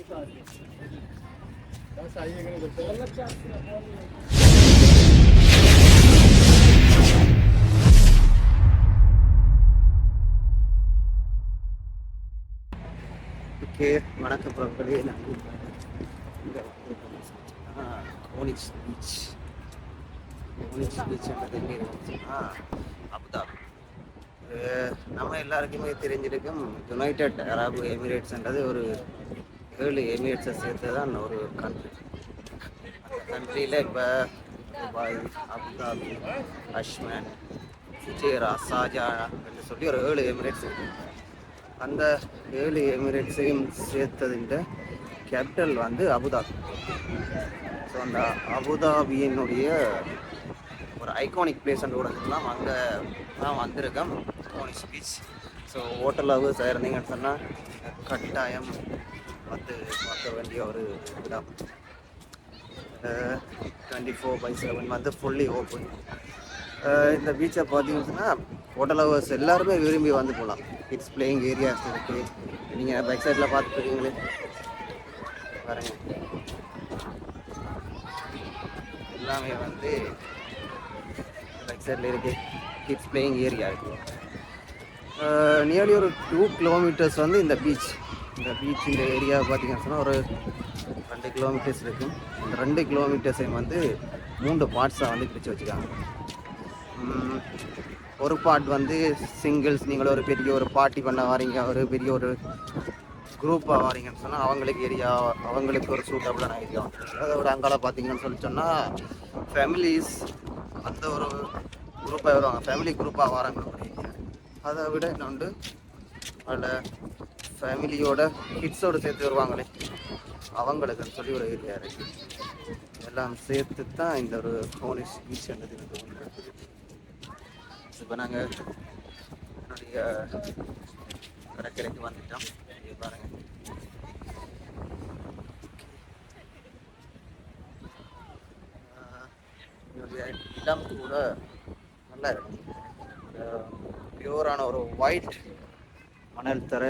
Okay, வணக்கம் properly. Conics beach. Conics பீச்ன்றது எங்கே இருந்துச்சுன்னா அபுதாபி. நம்ம எல்லாருக்குமே தெரிஞ்சிருக்கும் யுனைடெட் அரபு எமிரேட்ஸ்ன்றது ஒரு 7 எமிரேட்ஸை சேர்த்து தான் ஒரு கண்ட்ரி. அந்த கண்ட்ரியில் இப்போ துபாய், அபுதாபி, அஷ்மன், ஃபுஜேரா, ஷார்ஜா என்று சொல்லி ஒரு 7 எமிரேட்ஸ் இருக்குது. அந்த 7 எமிரேட்ஸையும் சேர்த்ததுன்ற கேபிட்டல் வந்து அபுதாபி. ஸோ அந்த அபுதாபியினுடைய ஒரு ஐகானிக் பிளேஸ் அண்ட் கூட சொல்லலாம். அங்கே தான் வந்திருக்கேன், கோனிக்ஸ் பீச். ஸோ ஹோட்டல் ஹவுஸ் இருந்தீங்கன்னு சொன்னால் கட்டாயம் வந்து பார்க்க வேண்டிய ஒரு இடம். 24/7 வந்து ஃபுல்லி ஓப்பன். இந்த பீச்சை பார்த்தீங்கன்னு சொன்னால் ஹோட்டல் ஹவர்ஸ் எல்லாருமே விரும்பி வந்து போகலாம். கிட்ஸ் பிளேயிங் ஏரியாஸ் இருக்குது. நீங்கள் பேக் சைடில் பார்த்துருக்கீங்களே பாருங்க, எல்லாமே வந்து பேக் சைடில் இருக்குது. கிட்ஸ் பிளேயிங் ஏரியா இருக்குது. நியர்லி ஒரு 2 கிலோமீட்டர்ஸ் வந்து இந்த பீச். இந்த ஏரியா பார்த்தீங்கன்னு சொன்னால் ஒரு 2 கிலோமீட்டர்ஸ் இருக்கும். அந்த 2 கிலோமீட்டர்ஸையும் வந்து 3 பார்ட்ஸாக வந்து பிரித்து வச்சுக்காங்க. ஒரு பார்ட் வந்து சிங்கிள்ஸ், நீங்கள் ஒரு பெரிய ஒரு பார்ட்டி பண்ண வாரீங்க, ஒரு பெரிய ஒரு குரூப்பாக வாரீங்கன்னு சொன்னால் அவங்களுக்கு ஏரியா, அவங்களுக்கு ஒரு சூட்டபுளான ஏரியா. அதோட அங்கால பார்த்தீங்கன்னு சொல்லி சொன்னால் ஃபேமிலிஸ் அந்த ஒரு குரூப்பாக வருவாங்க, ஃபேமிலி குரூப்பாக வராங்க ஒரு ஏரியா. அதை விட இன்னொன்று அதில் ஃபேமிலியோட கிட்ஸோடு சேர்த்து வருவாங்களே அவங்களுக்குன்னு சொல்லி ஒரு ஏரியா இருக்குது. எல்லாம் சேர்த்து தான் இந்த ஒரு கோனிக்ஸ் பீச் என்றது எனக்கு ஒன்று இருக்குது. இப்போ நாங்கள் என்னுடைய கடற்கரைக்கு வந்துட்டோம். பாருங்கள், என்னுடைய இடம் கூட நல்லா இருக்கும். பியூரான ஒரு ஒயிட் மணல் தர,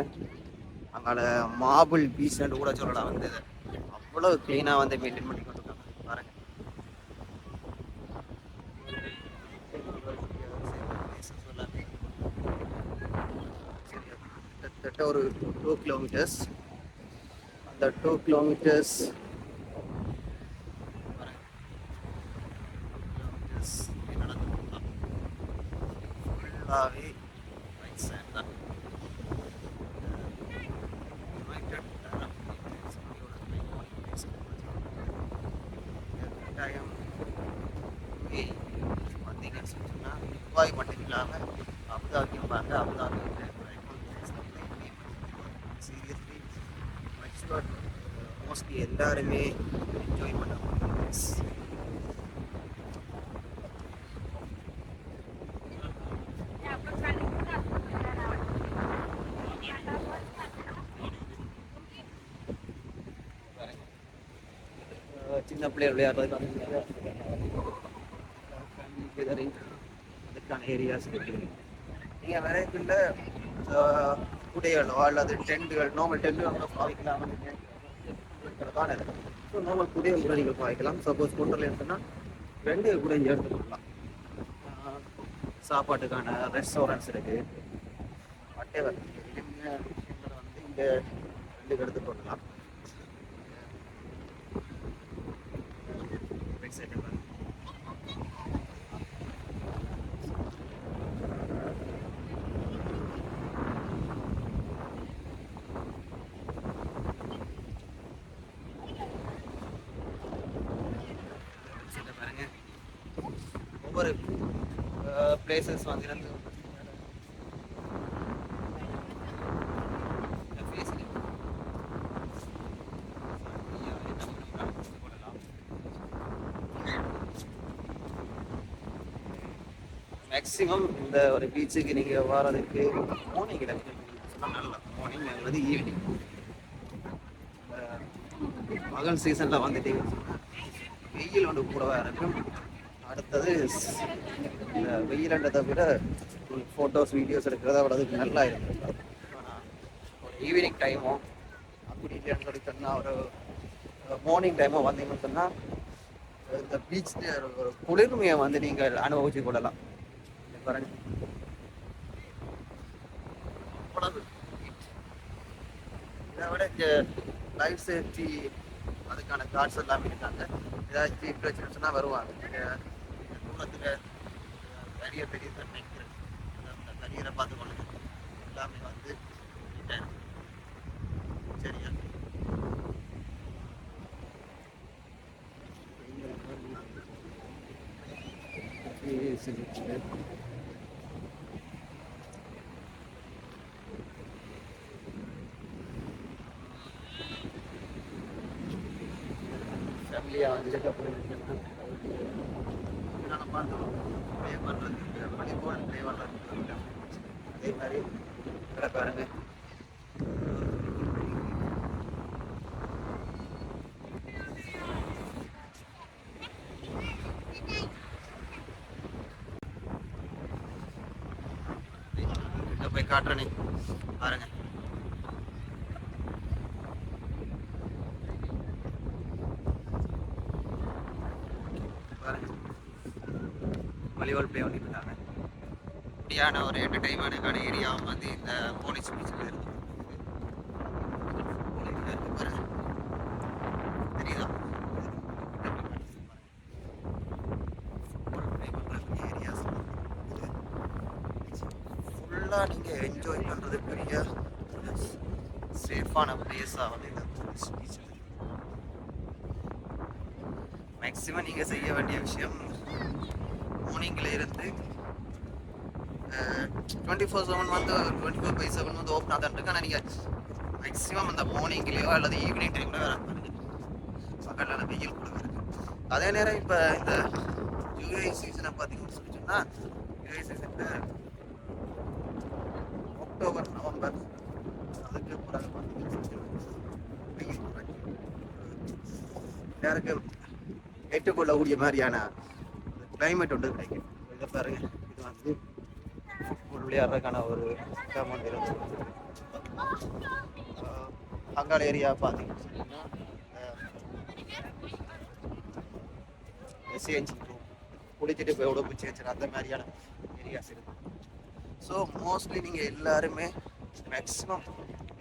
அங்கால மார்பிள் பீச்ன்னு கூட சொல்லலாம். வந்து அவ்வளோ க்ளீனாக வந்து மெயின்டைன் பண்ணி கொண்டு இருக்காங்க பாருங்கள். கிட்டத்தட்ட ஒரு 2 கிலோமீட்டர்ஸ். அந்த 2 கிலோமீட்டர்ஸ் நடந்து போகலாம். ஃபுல்லாகவே ரைட் சைட் தான். கட்டாயம் பார்த்தீங்கன்னு சொன்னால் துபாய் மட்டும் இல்லாமல் அபுதாபியும் பார்த்து அபுதாபி சீரியஸ்லி மெச்சுவர்ட் மோஸ்ட்லி எல்லாருமே என்ஜாய் பண்ண முடியும். சின்ன பிள்ளைகள் விளையாடுறது அதுக்கான ஏரியாஸ் இருக்குது. நீங்கள் விரைவில் குடைகளோ அல்லது டென்ட்டுகள், நார்மல் டென்ட்டு அங்கே பாவிக்கலாம். காணல. ஸோ நார்மல் குடைகள் கூட நீங்கள் பாவிக்கலாம். சப்போஸ் கொண்டல சொன்னால் 2 குடையை எடுத்துக்கலாம். சாப்பாட்டுக்கான ரெஸ்டாரண்ட்ஸ் இருக்குது. வட்டேவர் விஷயங்களை வந்து இங்கே 2 எடுத்து கொள்ளலாம். ஒவ்வொரு பிளேசஸ் வந்து மேக்ஸிமம் இந்த ஒரு பீச்சுக்கு நீங்கள் வர்றதுக்கு மார்னிங் கிடைக்கும். நல்ல மார்னிங் அல்லது ஈவினிங். பகல் சீசனில் வந்துட்டீங்கன்னு சொன்னால் வெயில் ஒன்று கூடவா இருக்கும். அடுத்தது இந்த வெயிலன்றதை விட ஃபோட்டோஸ் வீடியோஸ் எடுக்கிறத விட அதுக்கு நல்லா இருக்கும். ஈவினிங் டைமும் அப்படி இல்லைன்னு சொல்லி சொன்னால் ஒரு மார்னிங் டைமாக வந்தீங்கன்னு சொன்னால் இந்த பீச்சில் ஒரு குளிர்மையை வந்து நீங்கள் அனுபவிச்சு கொள்ளலாம். பாருங்க அவ்வளவு. இதை விட இங்கே லைஃப் சேஃப்டி அதுக்கான கார்ட்ஸ் எல்லாமே இருக்காங்க. ஏதாச்சும் பிரச்சனை சொன்னால் வருவாங்க. தூரத்தில் பெரிய பெரிய தண்ணீரை பார்த்து கொள்ளுங்க. எல்லாமே வந்து சரியா ஃபேமிலியாக வந்துட்டு அப்புறம் நான் பார்த்தோம் ப்ளே பண்ணுறது வாலிபால் ப்ளே பண்ணுறது. அதே மாதிரி பாருங்க போய் காட்டுறேனே பாருங்க. பாருங்க வாலிபால் ப்ளே பண்ணிட்டு இருக்காங்க. இப்படியான ஒரு என்டர்டைன்மெண்ட்டுக்கான ஏரியாவை வந்து இந்த போலீஸ் பீச்சில் இருக்கு. பாருங்க தெரியுதா ஏரியாஸ் ஃபுல்லாக நீங்கள் என்ஜாய் பண்ணுறது பெரிய சேஃபான பிளேஸாக வந்து இந்த போலீஸ் பீச். மேக்ஸிமம் நீங்கள் செய்ய வேண்டிய விஷயம் மார்னிங்கில் இருந்து 24/7 வந்து 24/7 வந்து ஓப்பனாக தான் இருக்கு. ஆனால் நீங்கள் மேக்ஸிமம் அந்த மார்னிங்லேயோ அல்லது ஈவினிங் டைமில் வேறு பாருங்க பக்கத்தில் வெயில் கூட இருக்குது. அதே நேரம் இப்போ இந்த யூஏ சீசனை பார்த்தீங்கன்னு சொல்லி சொன்னால் யூஏ சீசனில் அக்டோபர் நவம்பர் அதுக்கு பிறகு பார்த்தீங்கன்னா வெயில் யாருக்கு ஏற்றுக்கொள்ளக்கூடிய மாதிரியான கிளைமேட் ஒன்று கிடைக்கும். இதை பாருங்க இது வந்து ஃபுட்பால் விளையாடுறதுக்கான ஒரு கிராமம் இருந்து அங்காள ஏரியா பார்த்தீங்கன்னு சொன்னீங்கன்னா எஸ்ஏஜி குளிச்சுட்டு போய் உடம்பு சேஞ்சர் அந்த மாதிரியான ஏரியாஸ் இருக்கும். ஸோ மோஸ்ட்லி நீங்கள் எல்லாருமே மேக்ஸிமம்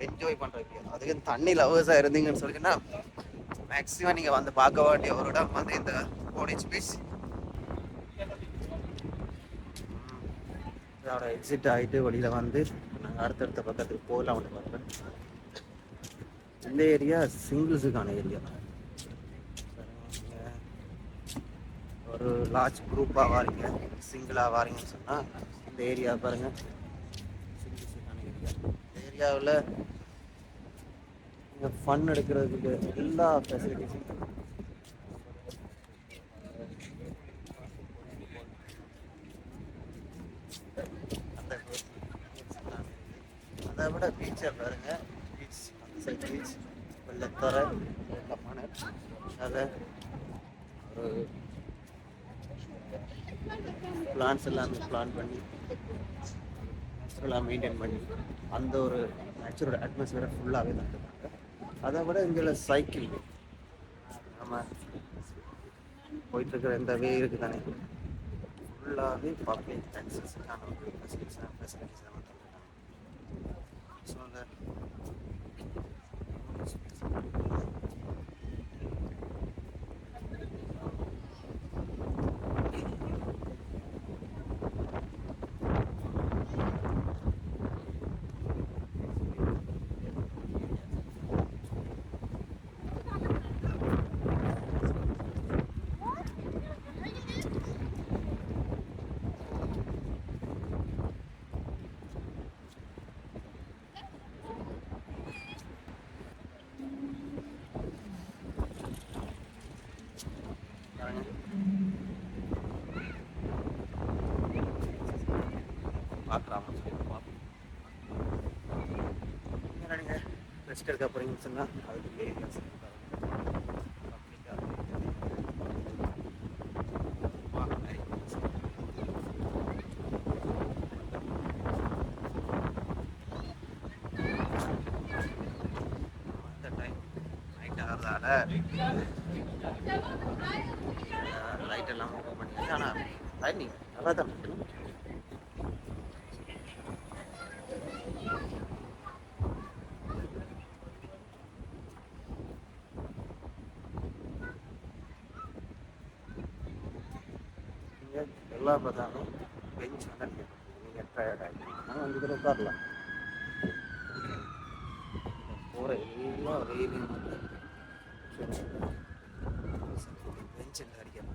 என்ஜாய் பண்ணுறதுக்கு அதுக்கு தண்ணி லவர்ஸாக இருந்தீங்கன்னு சொல்லிங்கன்னா மேக்ஸிமம் நீங்கள் வந்து பார்க்க வேண்டிய ஒரு இடம் வந்து இந்த போலீஸ் பீச். அதோட எக்ஸிட் ஆகிட்டு வழியில் வந்து நாங்கள் அடுத்தடுத்த பக்கத்துக்கு போகலாம் வந்து பார்க்குறேன். இந்த ஏரியா சிங்கிள்ஸுக்கான ஏரியா. ஒரு லார்ஜ் குரூப்பாக வாரீங்க சிங்கிளாக வாரீங்கன்னு சொன்னால் இந்த ஏரியா பாருங்கள் சிங்கிள்ஸுக்கான ஏரியா. இந்த ஏரியாவில் நீங்கள் ஃபன் எடுக்கிறதுக்கு எல்லா ஃபெசிலிட்டிஸும் அதை விட பீச்சை பாருங்க. பீச் அந்த சைட் பீச் வெள்ளத்தரை வெள்ளமான அதை ஒரு பிளான்ஸ் எல்லாமே பிளான் பண்ணி நேச்சுரலாக மெயின்டைன் பண்ணி அந்த ஒரு நேச்சுரல் அட்மாஸ்பியரை ஃபுல்லாகவே நடத்துகிறாங்க. அதை விட இங்கே சைக்கிள் நம்ம போயிட்டுருக்கிற இந்த வே இருக்குது தானே ஃபுல்லாகவே பப்ளிக் ஆக்சஸுக்கான ஒரு ஃபெசிலிட்டிஸ் நம்ம தந்துருக்காங்க. ஸோ அந்த பார்க்கலாம்னு சொல்லி பார்ப்போம். நீங்கள் ரெஸ்ட் எடுக்க போகிறீங்கன்னு சொன்னால் அதுக்கு ஏரியாஸ் லைட் எல்லாம் ஓப்பன் பண்ணியாச்சு. ஆனால் லைட்னிங் நல்லா தான் இருக்கு. எல்லாம் பார்த்தாலும் பெஞ்ச் வந்து நீங்கள் டயர்டாக வந்து இதில் உட்காரலாம். போகிற எல்லாம் வெயிலையும் வந்து பெஞ்சில் அடிக்கலாம்.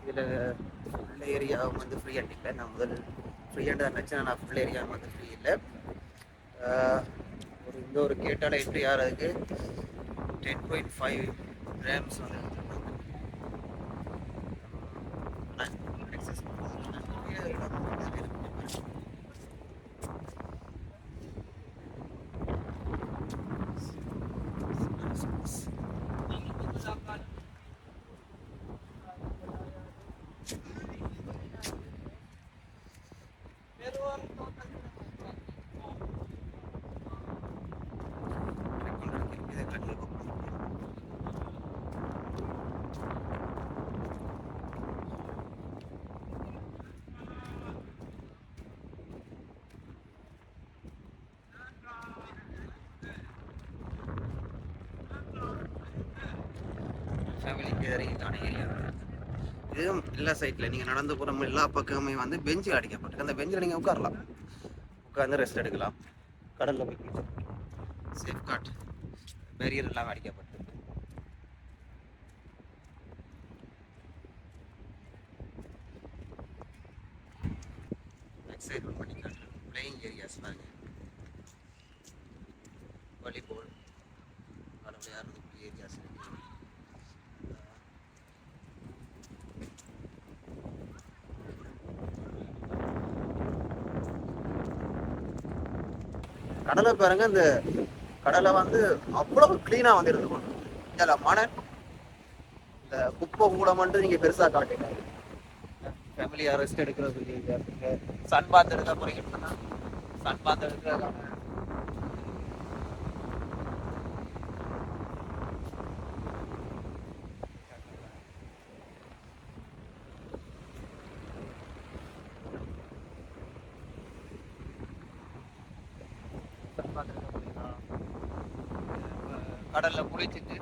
இதில் ஃபுல் ஏரியாவும் வந்து ஃப்ரீ அண்ட் இல்லை. நான் முதல் ஃப்ரீ அண்ட் தான் நினச்சேன். நான் ஃபுல் ஏரியாவும் வந்து ஃப்ரீ இல்லை. இந்த ஒரு கேட்டால் என்ட்ரி ஆகிறதுக்கு 10.5 கிராம்ஸ் வந்து ஃபேமிலி கேரிங்கான ஏரியா. இதுவும் எல்லா சைட்டில் நீங்கள் நடந்து போகிற எல்லா பக்கமே வந்து பெஞ்சு அடிக்கப்பட்டு அந்த பெஞ்சில் நீங்கள் உட்காரலாம். உட்காந்து ரெஸ்ட் எடுக்கலாம். கடலில் போய் சேஃப் கார்ட் பேரியர் எல்லாம் அடிக்கப்பட்டு எக்ஸைட் பண்ணி காட்டுறேன். பிளேயிங் ஏரியாஸ் பாருங்க. வாலிபால் விளையாடுறதுக்கு ஏரியாஸ் இருக்கு. கடலை பாருங்க. இந்த கடலை வந்து அவ்வளவு கிளீனா வந்து இருந்துக்கணும். இல்ல மணல் இந்த குப்பை கூட மட்டும் நீங்க பெருசா காட்டுங்க. ஃபேமிலியா ரெஸ்ட் எடுக்கிறது, சன் பாத் எடுக்க போறீங்கன்னா சன் பாத் எடுக்கிறதுக்கான கடல்ல குளிச்சுட்டு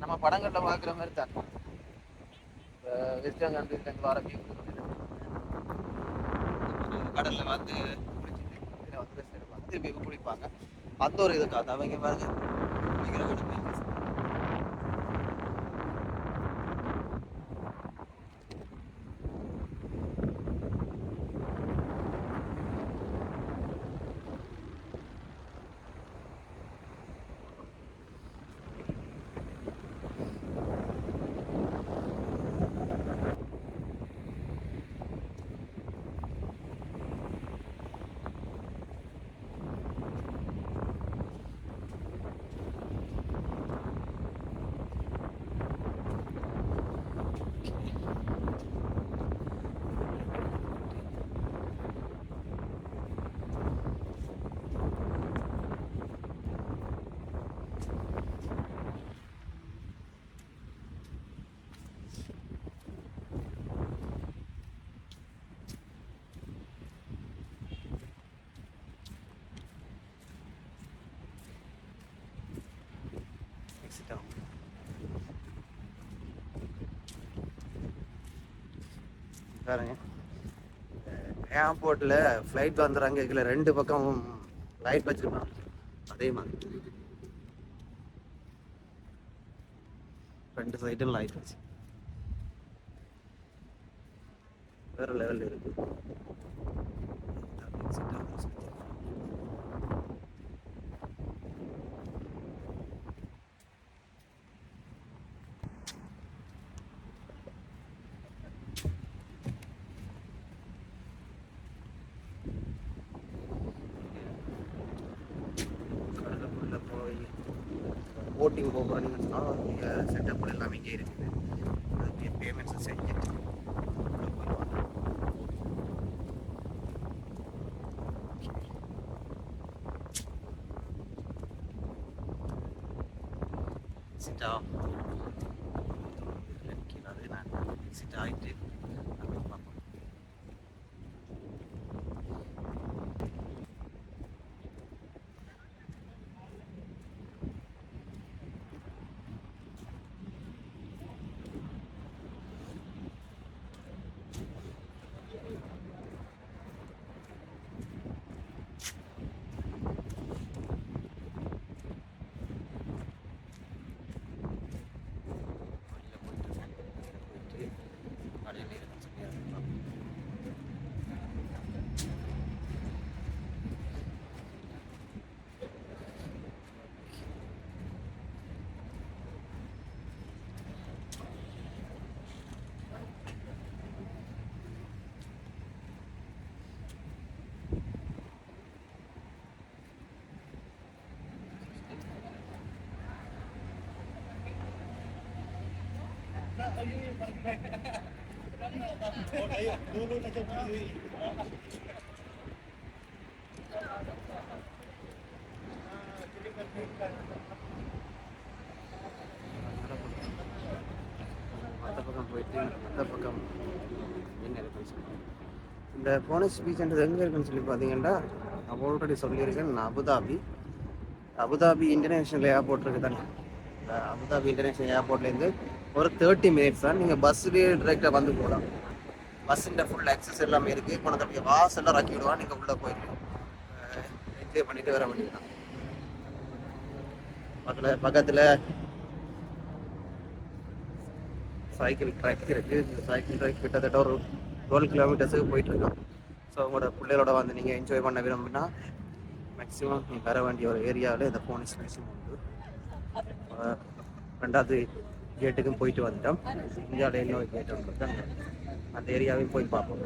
நம்ம படங்கள்ல பாக்குற மாதிரி தான் வெஸ்டர்ன் கண்ட்ரிஸ்ல இருந்து வர கடல்ல வந்து குளிச்சுட்டு வந்து ரெஸ்ட் எடுப்பாங்க. திருப்பி குளிப்பாங்க. அந்த ஒரு இதுக்காக அவங்க பாருங்க பாருங்க. ஏர்போர்ட்டில் ஃப்ளைட் வந்துடுறாங்க. இதில் 2 பக்கமும் லைட் வச்சுருப்பாங்க. அதே மாதிரி 2 சைடும் லைட் வச்சு வேறு லெவலில் இருக்கு. போட்டிங் போகிறீங்கன்னு சொன்னால் நீங்கள் செட்டப் எல்லாமே இங்கே இருக்குது. அதுக்கு பேமெண்ட்ஸை செஞ்சுட்டு சிட் ஆகிட்டு பார்ப்போம். அந்த பக்கம் போயிட்டு அந்த பக்கம் என்ன இருக்குன்னு சொல்லி இந்த போனஸ் பீச்ன்றது எங்கே இருக்குன்னு சொல்லி பார்த்தீங்கன்னா நான் ஆல்ரெடி சொல்லியிருக்கேன். அபுதாபி இன்டர்நேஷ்னல் ஏர்போர்ட் இருக்குது தானே, இந்த அபுதாபி இன்டர்நேஷ்னல் ஏர்போர்ட்லேருந்து ஒரு 30 மினிட்ஸ் தான் நீங்கள் பஸ்ஸுலேயே டிரெக்டாக வந்து போகலாம். பஸ்ஸுன்ற ஃபுல் ஆக்சஸ் எல்லாமே இருக்குது. கொண்டு அப்படியே வாசெல்லாம் இறக்கி விடுவான். நீங்கள் உள்ளே போயிட்டு என்ஜாய் பண்ணிட்டு வர வேண்டியதுதான். பக்கத்தில் சைக்கிள் ட்ராக் இருக்குது. இந்த சைக்கிள் ட்ராக் கிட்டத்தட்ட ஒரு 12 கிலோமீட்டர்ஸுக்கு போயிட்டுருக்கோம். ஸோ உங்களோட பிள்ளைகளோட வந்து நீங்கள் என்ஜாய் பண்ண விரும்பினா மேக்ஸிமம் நீங்கள் வர வேண்டிய ஒரு ஏரியாவில் இந்த போனஸ் மேக்ஸிமம் உண்டு. ரெண்டாவது கேட்டுக்கும் போயிட்டு வந்துட்டோம். இந்தியாவில் இன்னொரு கேட்டு வந்து அந்த ஏரியாவையும் போய் பார்ப்போம்.